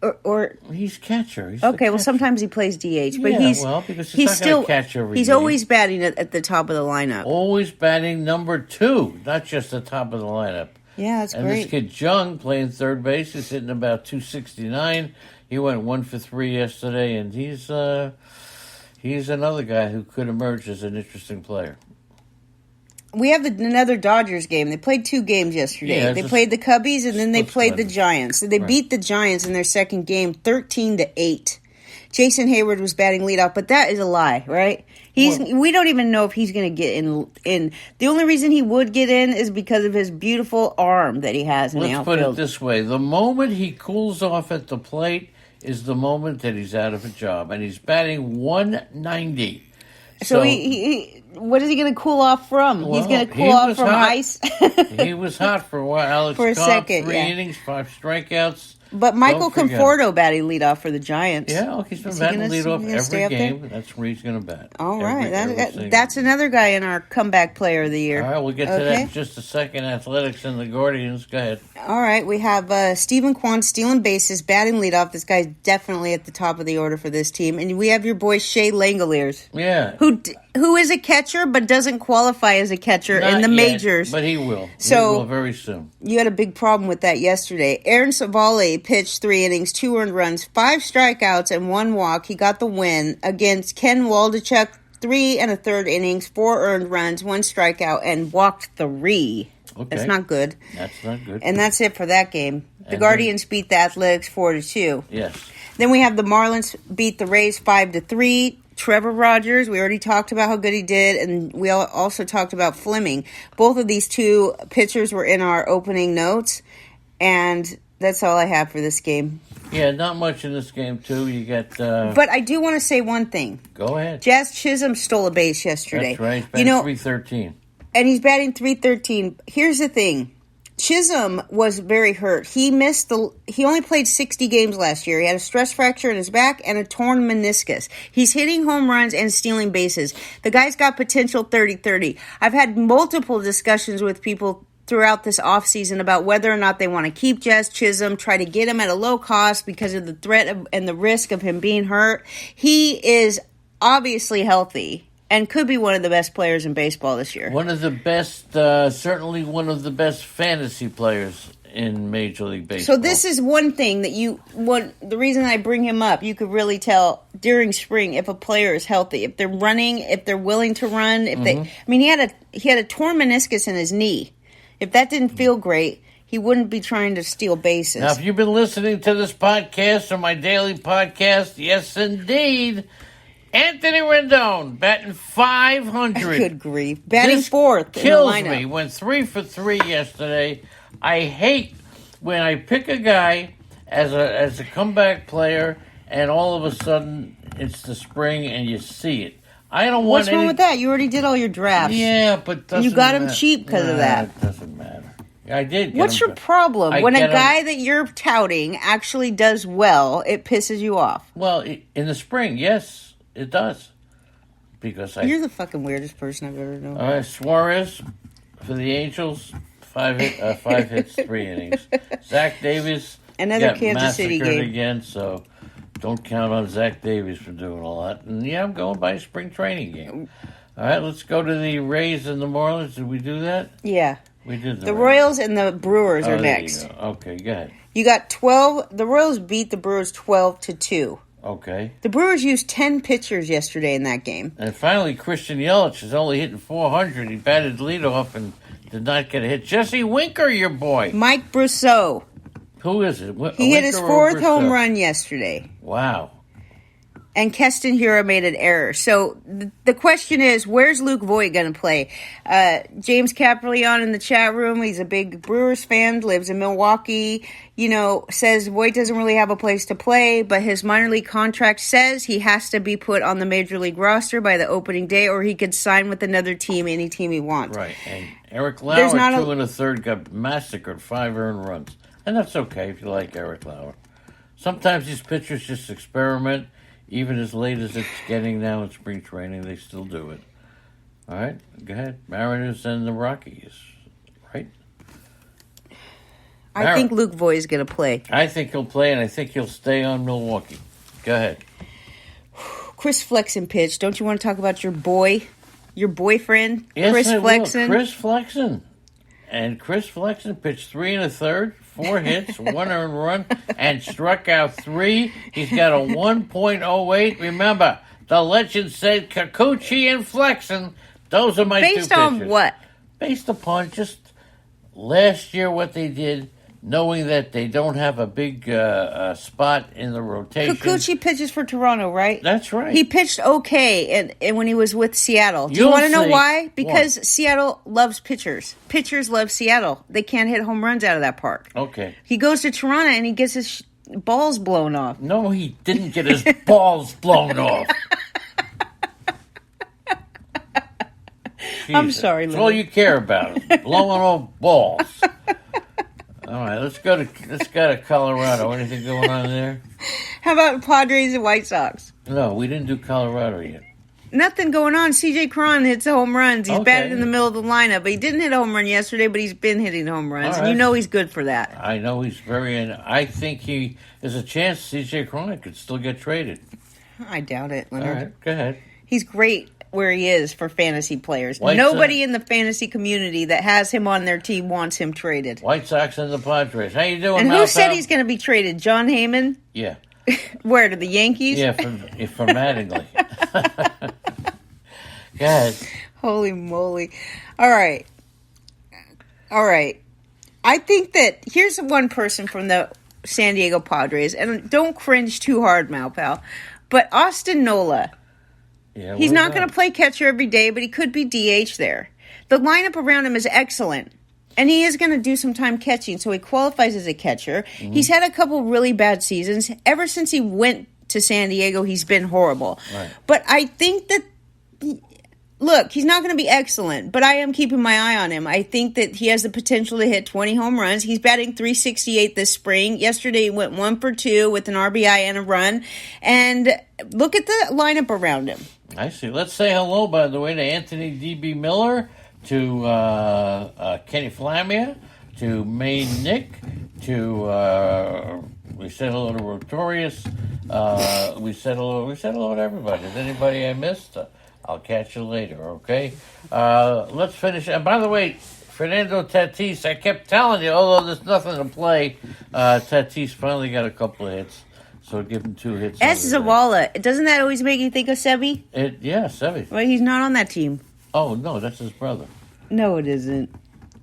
he's catcher. He's the okay. Well, catcher. sometimes he plays DH, but Yeah, he's well, because he's not still gonna catch every he's game. always batting at the top of the lineup. Always batting number 2, not just the top of the lineup. Yeah, that's And great. this kid Jung playing third base is hitting about 269. He went 1 for 3 yesterday, and he's another guy who could emerge as an interesting player. We have another Dodgers game. They played 2 games yesterday. Yeah, They it's a played the Cubbies, and then they split played the split. Giants. So they Right. beat the Giants in their second game, 13-8. Jason Hayward was batting leadoff, but that is a lie, right? We don't even know if he's going to get in. The only reason he would get in is because of his beautiful arm that he has in the Let's put outfield. it this way. The moment he cools off at the plate is the moment that he's out of a job. And he's batting 190. So he what is he going to cool off from? He's Well, going to he cool off was from hot. ice. He was hot for a while. Alex For a Cobb, second, 3 yeah. innings, 5 strikeouts. But Michael Don't forget. Conforto batting leadoff for the Giants. Yeah, well, he's been Is he batting gonna- leadoff he gonna stay every up there? game. That's where he's going to bat. All right, Every single that's another guy in our comeback player of the year. All right, we'll get to that in just a second. Athletics and the Guardians. Go ahead. All right, we have Stephen Kwan stealing bases, batting leadoff. This guy's definitely at the top of the order for this team. And we have your boy Shea Langoliers, Yeah. who is a catcher but doesn't qualify as a catcher in Not the yet, majors. But he will. So- he will very soon. You had a big problem with that yesterday. Aaron Savale pitched 3 innings, 2 earned runs, 5 strikeouts, and 1 walk. He got the win against Ken Waldachuk, 3 and a third innings, 4 earned runs, 1 strikeout, and walked 3. Okay. That's not good. That's not good. And that's it for that game. The And Guardians beat the Athletics 4-2. Yes. Then we have the Marlins beat the Rays 5-3. Trevor Rogers, we already talked about how good he did, and we also talked about Fleming. Both of these 2 pitchers were in our opening notes, and that's all I have for this game. Yeah, not much in this game, too. You got... But I do want to say one thing. go ahead. Jazz Chisholm stole a base yesterday. That's right. He's You batting know, 313. and he's batting 313. Here's the thing. Chisholm was very hurt. He only played 60 games last year. He had a stress fracture in his back and a torn meniscus. He's hitting home runs and stealing bases. The guy's got potential 30-30. I've had multiple discussions with people throughout this offseason about whether or not they want to keep Jazz Chisholm, try to get him at a low cost because of the threat and the risk of him being hurt. He is obviously healthy and could be one of the best players in baseball this year. One of the best, certainly one of the best fantasy players in Major League Baseball. So this is one thing that the reason I bring him up, you could really tell during spring if a player is healthy, if they're running, if they're willing to run, he had a torn meniscus in his knee. If that didn't feel great, he wouldn't be trying to steal bases. Now, if you've been listening to this podcast or my daily podcast, yes, indeed, Anthony Rendon batting 500. Good grief. Batting This fourth in the kills lineup. me. Went 3 for 3 yesterday. I hate when I pick a guy as a comeback player and all of a sudden it's the spring and you see it. I don't want What's wrong with that? You already did all your drafts. Yeah, but doesn't You got him matter. cheap 'cause of that. It doesn't matter. I did. Get What's him your for- problem? I When a get him- guy that you're touting actually does well, it pisses you off. Well, in the spring, yes, it does. Because You're the fucking weirdest person I've ever known. Suarez for the Angels, 5 hits, 3 innings. Zach Davies Another got Kansas City massacred game. again, so don't count on Zach Davies for doing a lot. And yeah, I'm going by a spring training game. All right, let's go to the Rays and the Marlins. Did we do that? Yeah. We did The Rays. Royals and the Brewers Oh, are there you next. go. Okay, go ahead. You got 12. The Royals beat the Brewers 12-2. Okay. The Brewers used 10 pitchers yesterday in that game. And finally, Christian Yelich is only hitting 400. He batted leadoff and did not get a hit. Jesse Winker, your boy. Mike Brousseau. Who is it? He hit his Winker or fourth home Brousseau? run yesterday. Wow. And Keston Hiura made an error. So the question is, where's Luke Voigt going to play? James Caprileon in the chat room, he's a big Brewers fan, lives in Milwaukee, says Voigt doesn't really have a place to play, but his minor league contract says he has to be put on the major league roster by the opening day, or he could sign with another team, any team he wants. Right. And Eric There's Lauer, not 2 1/3, got massacred, 5 earned runs. And that's okay if you like Eric Lauer. Sometimes these pitchers just experiment. Even as late as it's getting now in spring training, they still do it. All right, go ahead. Mariners and the Rockies, right? I think Luke Voigt is going to play. I think he'll play, and I think he'll stay on Milwaukee. Go ahead. Chris Flexen pitched. Don't you want to talk about your boyfriend, Yes, Chris I will. Flexen? Chris Flexen. And Chris Flexen pitched 3 1/3, 4 hits, 1 earned run, and struck out 3. He's got a 1.08. Remember, the legend said Kikuchi and Flexen. Those are my two pitchers. Based on what? Based upon just last year what they did, knowing that they don't have a big spot in the rotation. Kikuchi pitches for Toronto, right? That's right. He pitched okay and when he was with Seattle. Do you You'll want to know see. why? Because Why? Seattle loves pitchers. Pitchers love Seattle. They can't hit home runs out of that park. Okay. He goes to Toronto and he gets his balls blown off. No, he didn't get his balls blown off. I'm Jesus. sorry, That's all Lou. you care about is blowing off balls. All right, let's go to Colorado. Anything going on there? How about Padres and White Sox? No, we didn't do Colorado yet. Nothing going on. CJ Cron hits home runs. He's Okay. batted in the middle of the lineup. He didn't hit a home run yesterday, but he's been hitting home runs. All And you right. know he's good for that. I know he's and I think there's a chance C.J. Cron could still get traded. I doubt it, All Leonard. right, go ahead. He's great where he is for fantasy players. White Nobody Sox. in the fantasy community that has him on their team wants him traded. White Sox and the Padres. How you doing, And who Mal said Pal? he's going to be traded? John Heyman? Yeah, Where, to the Yankees? yeah, from Mattingly. Go ahead. Holy moly. All right. I think that here's one person from the San Diego Padres, and don't cringe too hard, Malpal, but Austin Nola. Yeah, He's what not about going to play catcher every day, but he could be DH there. The lineup around him is excellent. And he is going to do some time catching, so he qualifies as a catcher. Mm-hmm. He's had a couple really bad seasons. Ever since he went to San Diego, he's been horrible. Right. But I think that, look, he's not going to be excellent, but I am keeping my eye on him. I think that he has the potential to hit 20 home runs. He's batting .368 this spring. Yesterday he went 1 for 2 with an RBI and a run. And look at the lineup around him. I see. Let's say hello, by the way, to Anthony D.B. Miller, to Kenny Flamia, to Maine Nick, to we said hello to Rotorius. We said hello to everybody. Is anybody I missed? I'll catch you later. Okay. Let's finish. And by the way, Fernando Tatis, I kept telling you, although there's nothing to play, Tatis finally got a couple of hits. So give him 2 hits. S. over there. Zavala. Doesn't that always make you think of Sebi? Yeah, Sevy. Well, he's not on that team. Oh, no, that's his brother. No, it isn't.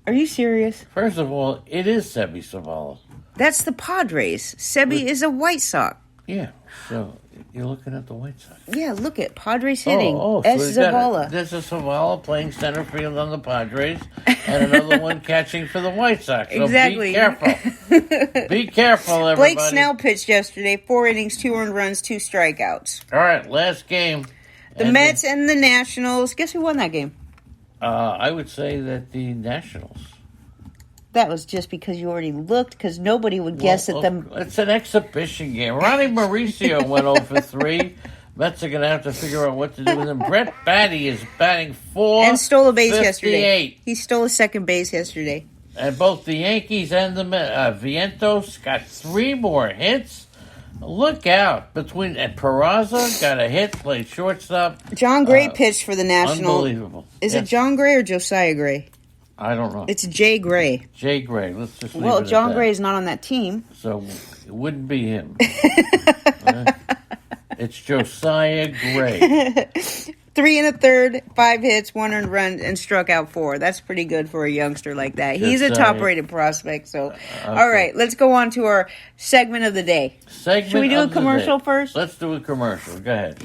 Are you serious? First of all, it is Sebi Zavala. That's the Padres. Sebi is a White Sox. Yeah, so you're looking at the White Sox. Yeah, look at Padres hitting. So S. we got Zavala. there's a Zavala playing center field on the Padres, and another one catching for the White Sox. So Exactly. be careful. Be careful, everybody. Blake Snell pitched yesterday. 4 innings, 2 earned runs, 2 strikeouts. All right, last game. The Mets and the Nationals. Guess who won that game? I would say that the Nationals. That was just because you already looked, because nobody would guess Well, that the... It's an exhibition game. Ronnie Mauricio went 0 for 3. Mets are going to have to figure out what to do with him. Brett Batty is batting And stole a base 458. yesterday. He stole a second base yesterday. And both the Yankees and the Vientos got 3 more hits. Look out. And Peraza got a hit, played shortstop. John Gray pitched for the National. Unbelievable. Is it John Gray or Josiah Gray? I don't know. It's Jay Gray. Jay Gray. Let's just leave Well, it at John that. Gray is not on that team. So it wouldn't be him. It's Josiah Gray. 3 1/3, 5 hits, 1 earned run, and struck out 4. That's pretty good for a youngster like that. He's a top-rated prospect. So, all right, let's go on to our segment of the day. Should we do a commercial first? Let's do a commercial. Go ahead.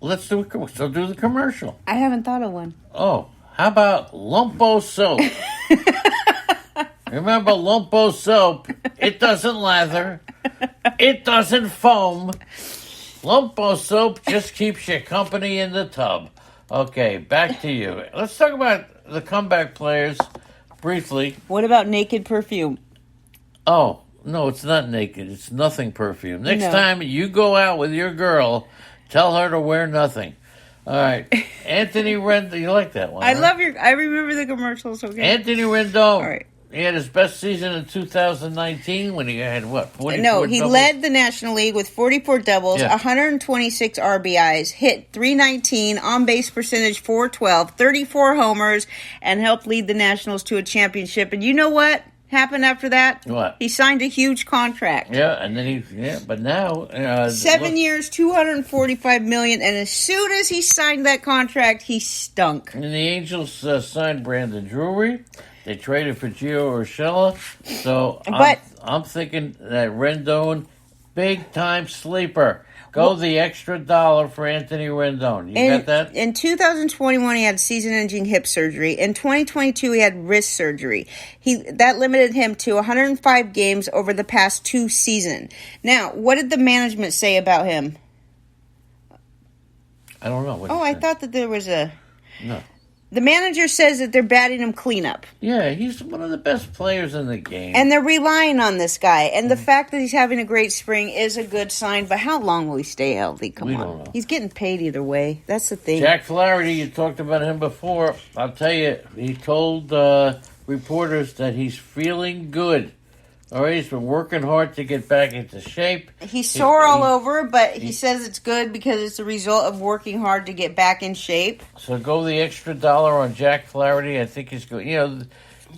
Let's do a commercial. So do the commercial. I haven't thought of one. Oh, how about Lumpo soap? Remember Lumpo soap? It doesn't lather. It doesn't foam. Lumpo soap just keeps you company in the tub. Okay, back to you. Let's talk about the comeback players briefly. What about Naked Perfume? Oh, no, it's not Naked. It's Nothing Perfume. Next No. time you go out with your girl, tell her to wear nothing. All right. Anthony Rendon. You like that one, I right? I remember the commercials, okay? Anthony Rendon. All right. He had his best season in 2019 when he had, what, 44 No, he doubles? led the National League with 44 doubles, Yeah. 126 RBIs, hit 319, on-base percentage 412, 34 homers, and helped lead the Nationals to a championship. And you know what happened after that? What? He signed a huge contract. Yeah, and then but now... 7 years, $245 million, and as soon as he signed that contract, he stunk. And the Angels signed Brandon Drury. They traded for Gio Urshela. So I'm thinking that Rendon, big-time sleeper. Go the extra $1 for Anthony Rendon. You got that? In 2021, he had season-ending hip surgery. In 2022, he had wrist surgery. That limited him to 105 games over the past 2 seasons. Now, what did the management say about him? I don't know. What I thought that there was a... No. The manager says that they're batting him cleanup. Yeah, he's one of the best players in the game. And they're relying on this guy. And the fact that he's having a great spring is a good sign. But how long will he stay healthy? Come We on. don't know. He's getting paid either way. That's the thing. Jack Flaherty, you talked about him before. I'll tell you, he told reporters that he's feeling good. All right, he's been working hard to get back into shape. He's sore all over, but he says it's good because it's a result of working hard to get back in shape. So go the extra $1 on Jack Flaherty. I think he's good. You know,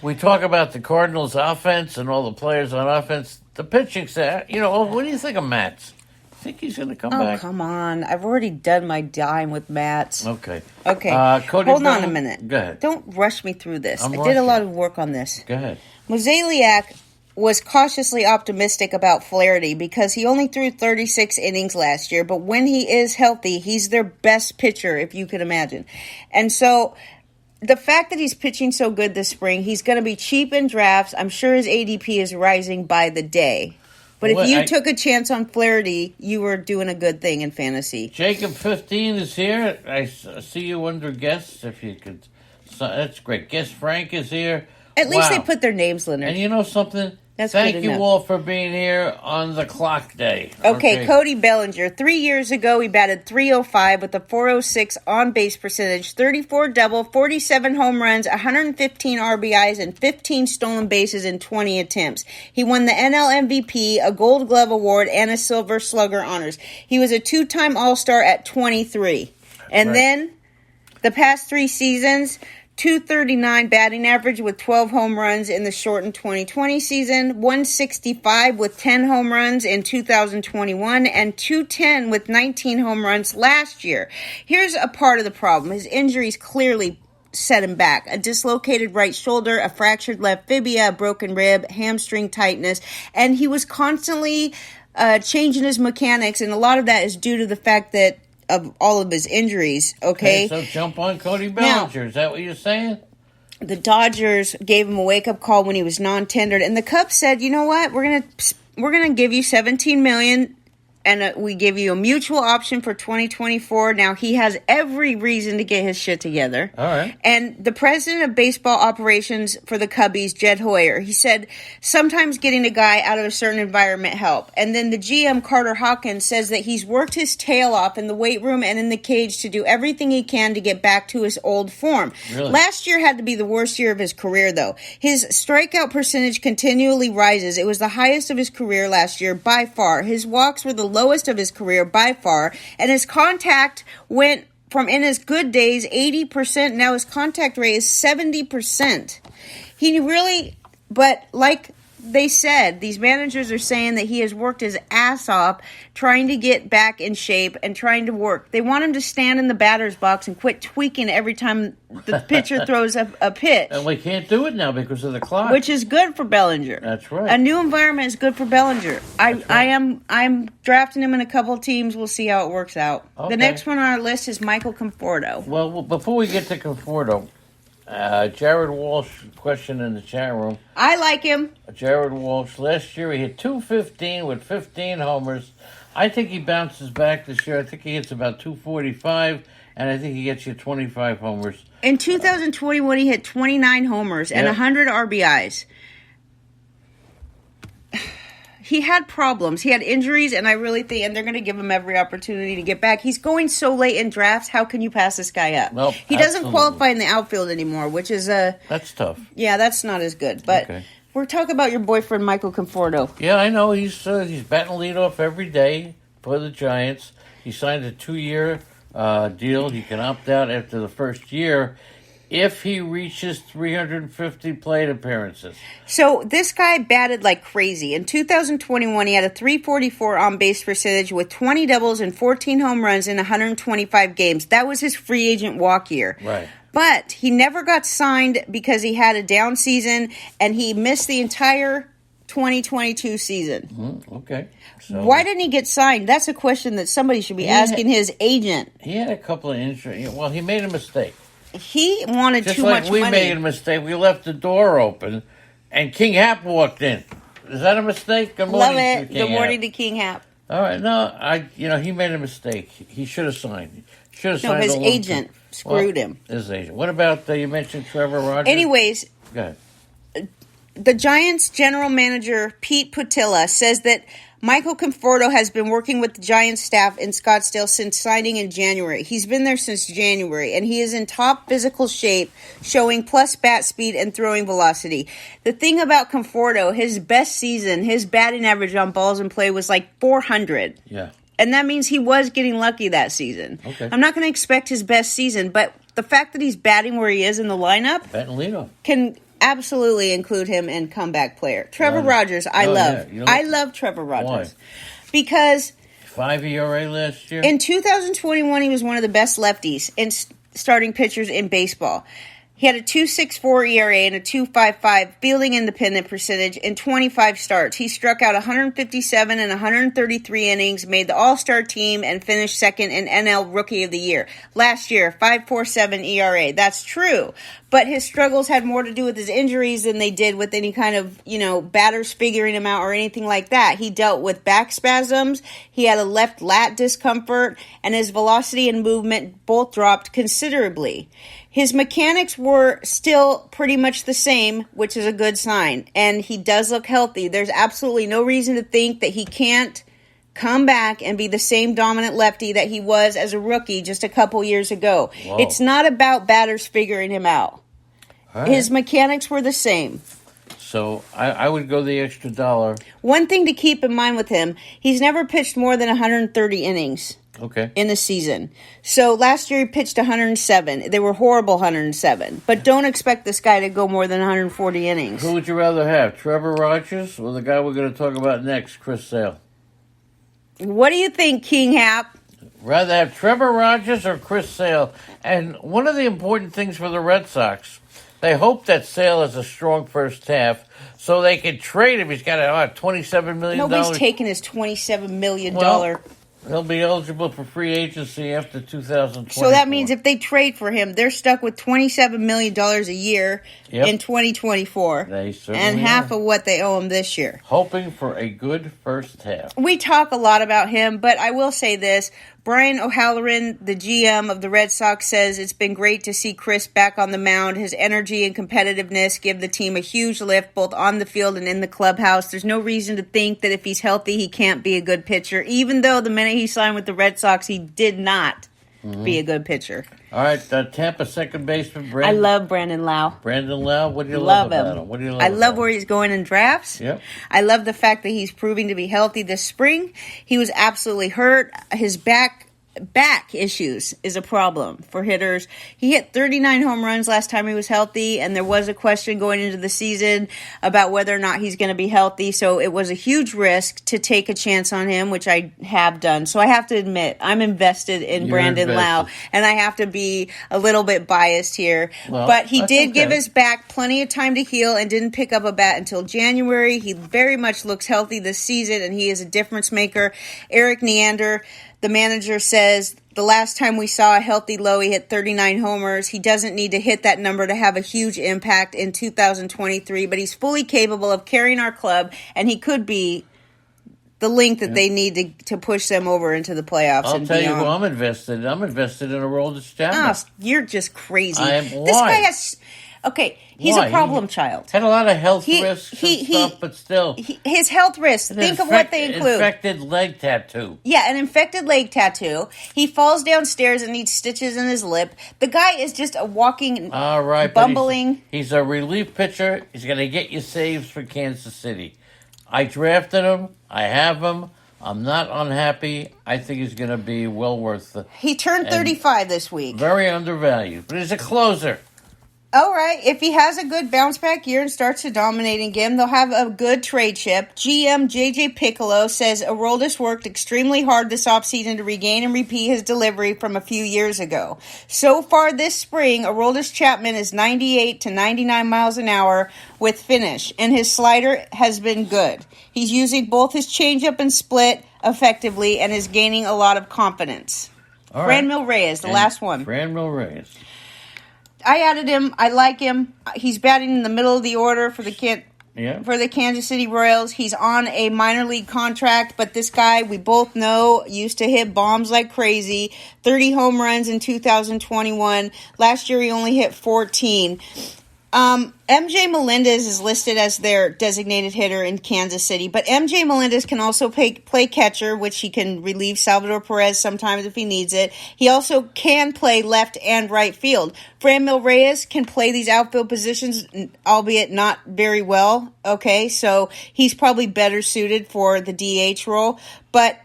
we talk about the Cardinals' offense and all the players on offense. The pitching staff, what do you think of Matz? Think he's going to come back? Oh, come on. I've already done my dime with Matz. Okay. Okay. Cody Hold on Bellinger? a minute. Go ahead. Don't rush me through this. I'm I did a lot rushing. of work on this. Go ahead. Mozeliak was cautiously optimistic about Flaherty because he only threw 36 innings last year, but when he is healthy, he's their best pitcher, if you could imagine. And so the fact that he's pitching so good this spring, he's going to be cheap in drafts. I'm sure his ADP is rising by the day. But if you took a chance on Flaherty, you were doing a good thing in fantasy. Jacob 15 is here. I see you under guests, if you could. That's great. Guest Frank is here. At least Wow. they put their names, Leonard. And you know something? That's Thank good you enough. all for being here on the clock day. Okay, Cody Bellinger. 3 years ago, he batted .305 with a .406 on-base percentage, 34 double, 47 home runs, 115 RBIs, and 15 stolen bases in 20 attempts. He won the NL MVP, a Gold Glove Award, and a Silver Slugger honors. He was a 2-time All-Star at 23. And Right. then, the past 3 seasons... .239 batting average with 12 home runs in the shortened 2020 season, .165 with 10 home runs in 2021, and .210 with 19 home runs last year. Here's a part of the problem. His injuries clearly set him back. A dislocated right shoulder, a fractured left fibula, a broken rib, hamstring tightness, and he was constantly changing his mechanics, and a lot of that is due to the fact that of all of his injuries, okay? So jump on Cody Bellinger. Is that what you're saying? The Dodgers gave him a wake-up call when he was non-tendered, and the Cubs said, "You know what? We're gonna give you $17 million and we give you a mutual option for 2024. Now, he has every reason to get his shit together. All right. And the president of baseball operations for the Cubbies, Jed Hoyer, he said sometimes getting a guy out of a certain environment help. And then the GM, Carter Hawkins, says that he's worked his tail off in the weight room and in the cage to do everything he can to get back to his old form. Really? Last year had to be the worst year of his career, though. His strikeout percentage continually rises. It was the highest of his career last year by far. His walks were the lowest of his career by far, and his contact went from, in his good days, 80%. Now his contact rate is 70%. He really, but like they said, these managers are saying that he has worked his ass off trying to get back in shape and trying to work. They want him to stand in the batter's box and quit tweaking every time the pitcher throws a pitch. And we can't do it now because of the clock. Which is good for Bellinger. That's right. A new environment is good for Bellinger. I'm drafting him in a couple teams. We'll see how it works out. Okay. The next one on our list is Michael Conforto. Well, before we get to Conforto, Jared Walsh question in the chat room. I like him. Jared Walsh, last year he hit .215 with 15 homers. I think he bounces back this year. I think he hits about .245, and I think he gets you 25 homers. In 2021, he hit 29 homers and 100 RBIs. He had problems. He had injuries, and I really think, and they're going to give him every opportunity to get back. He's going so late in drafts. How can you pass this guy up? Well, he doesn't absolutely. qualify in the outfield anymore, which is That's tough. yeah, that's not as good. But Okay. we're talking about your boyfriend, Michael Conforto. Yeah, I know. He's batting leadoff every day for the Giants. He signed a 2-year deal. He can opt out after the first year if he reaches 350 plate appearances. So this guy batted like crazy. In 2021, he had a .344 on-base percentage with 20 doubles and 14 home runs in 125 games. That was his free agent walk year. Right. But he never got signed because he had a down season, and he missed the entire 2022 season. Okay. So Why didn't he get signed? That's a question that somebody should be asking his agent. he had a couple of injuries. Well, he made a mistake. He wanted Just too like much we money. made a mistake. We left the door open, and King Hap walked in. Is that a mistake? Good Love morning, it. to King Good morning Hap. to King Hap. All right, no, he made a mistake. He should have signed. Should have No, signed. his a long agent term. screwed him. His agent. What about you mentioned Trevor Rogers? Anyways, Go ahead. the Giants general manager, Pete Putila, says that Michael Conforto has been working with the Giants staff in Scottsdale since signing in January. He's been there since January, and he is in top physical shape, showing plus bat speed and throwing velocity. The thing about Conforto, his best season, his batting average on balls in play was like 400. Yeah. And that means he was getting lucky that season. Okay. I'm not going to expect his best season, but the fact that he's batting where he is in the lineup Batting leadoff. can absolutely include him in comeback player. Trevor Rogers, I love. Yeah. I love Trevor Rogers. Why? Because 5 ERA last year. in 2021, he was one of the best lefties in starting pitchers in baseball. He had a 2.64 ERA and a 2.55 fielding independent percentage in 25 starts. He struck out 157 and 133 innings, made the All-Star team, and finished second in NL Rookie of the Year. Last year, 5.47 ERA. That's true. But his struggles had more to do with his injuries than they did with any kind of, batters figuring him out or anything like that. He dealt with back spasms, he had a left lat discomfort, and his velocity and movement both dropped considerably. His mechanics were still pretty much the same, which is a good sign. And he does look healthy. There's absolutely no reason to think that he can't come back and be the same dominant lefty that he was as a rookie just a couple years ago. Whoa. It's not about batters figuring him out. All right. His mechanics were the same. So I would go the extra dollar. One thing to keep in mind with him, he's never pitched more than 130 innings Okay. in a season. So last year he pitched 107. They were horrible 107. But don't expect this guy to go more than 140 innings. Who would you rather have, Trevor Rogers or the guy we're going to talk about next, Chris Sale? What do you think, King Hap? Rather have Trevor Rogers or Chris Sale? And one of the important things for the Red Sox, they hope that Sale has a strong first half so they can trade him. He's got a $27 million. Nobody's taking his $27 million. Well, He'll be eligible for free agency after 2020. So that means if they trade for him, they're stuck with $27 million a year in 2024. They certainly and half are. of what they owe him this year. Hoping for a good first half. We talk a lot about him, but I will say this. Brian O'Halloran, the GM of the Red Sox, says it's been great to see Chris back on the mound. His energy and competitiveness give the team a huge lift both on the field and in the clubhouse. There's no reason to think that if he's healthy, he can't be a good pitcher, even though the minute he signed with the Red Sox, he did not be a good pitcher. All right, Tampa second baseman, I Brandon. love Brandon Lau. Brandon Lau. What do you Love about him. him? What do you love I about love him? where he's going in drafts. Yep. I love the fact that he's proving to be healthy this spring. He was absolutely hurt. His back issues is a problem for hitters. He hit 39 home runs last time he was healthy, and there was a question going into the season about whether or not he's going to be healthy. So it was a huge risk to take a chance on him, which I have done. So I have to admit, I'm invested in You're Brandon Lau, invested. and I have to be a little bit biased here. Well, but he that's did give okay. his back plenty of time to heal and didn't pick up a bat until January. He very much looks healthy this season, and he is a difference maker. Eric Neander, the manager, says the last time we saw a healthy Lowe, he hit 39 homers. He doesn't need to hit that number to have a huge impact in 2023, but he's fully capable of carrying our club, and he could be the link that they need to push them over into the playoffs. I'll and tell beyond. you who I'm invested in. I'm invested in Aroldis Chapman. Oh, you're just crazy. I am. This Why? guy has... Okay, he's Why? a problem child. Had a lot of health He- risks he- and he- stuff, but still. His health risks, think of what they include. Infected leg tattoo. Yeah, an infected leg tattoo. He falls downstairs and needs stitches in his lip. The guy is just a walking, All right, but bumbling. He's a relief pitcher. He's going to get you saves for Kansas City. I drafted him. I have him. I'm not unhappy. I think he's going to be well worth the. He turned 35 this week. Very undervalued, but he's a closer. All right, if he has a good bounce back year and starts to dominate again, they'll have a good trade chip. GM JJ Piccolo says Aroldis worked extremely hard this offseason to regain and repeat his delivery from a few years ago. So far this spring, Aroldis Chapman is 98 to 99 miles an hour with finish, and his slider has been good. He's using both his changeup and split effectively and is gaining a lot of confidence. All right. Franmil Reyes, the last one. Franmil Reyes. I added him. I like him. He's batting in the middle of the order for the Kansas City Royals. He's on a minor league contract, but this guy, we both know, used to hit bombs like crazy. 30 home runs in 2021. Last year he only hit 14. MJ Melendez is listed as their designated hitter in Kansas City, but MJ Melendez can also play catcher, which he can relieve Salvador Perez sometimes if he needs it. He also can play left and right field. Franmil Reyes can play these outfield positions, albeit not very well. Okay, so he's probably better suited for the DH role, but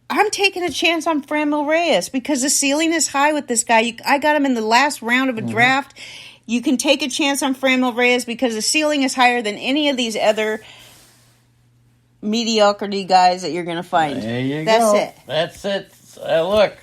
I'm taking a chance on Franmil Reyes because the ceiling is high with this guy. I got him in the last round of a draft. You can take a chance on Franmil Reyes because the ceiling is higher than any of these other mediocrity guys that you're going to find. There you That's go. it. That's it. Look,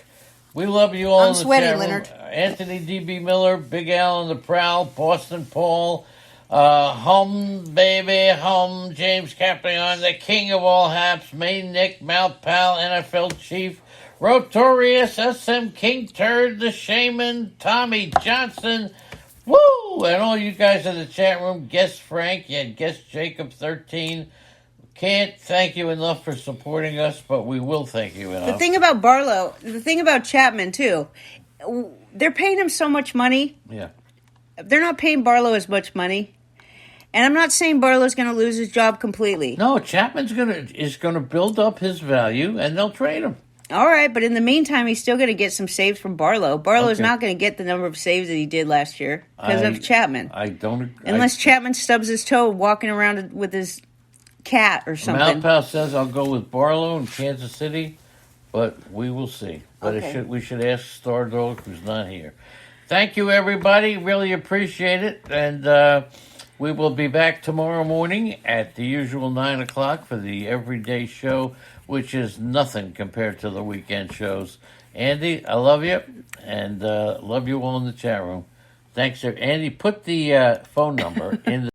we love you all. I'm in the sweaty, chat room. Leonard. Anthony D.B. Miller, Big Al on the prowl, Boston Paul, Hum Baby, Hum, James Caprion, the king of all haps, Maine Nick, Mouth Pal, NFL Chief, Rotorius, SM King Turd, the Shaman, Tommy Johnson, woo! And all you guys in the chat room, guest Frank, and guest Jacob 13. Can't thank you enough for supporting us, but we will thank you enough. The thing about Barlow, the thing about Chapman, too, they're paying him so much money. Yeah. They're not paying Barlow as much money. And I'm not saying Barlow's going to lose his job completely. No, Chapman's is gonna build up his value, and they'll trade him. All right, but in the meantime, he's still going to get some saves from Barlow. Barlow's Okay. not going to get the number of saves that he did last year because of Chapman. I don't. Unless Chapman stubs his toe walking around with his cat or something. Malpal says I'll go with Barlow in Kansas City, but we will see. But Okay. we should ask Stardog, who's not here. Thank you, everybody. Really appreciate it, and we will be back tomorrow morning at the usual 9 o'clock for the everyday show, which is nothing compared to the weekend shows. Andy, I love you, and love you all in the chat room. Thanks, sir. Andy, put the phone number in the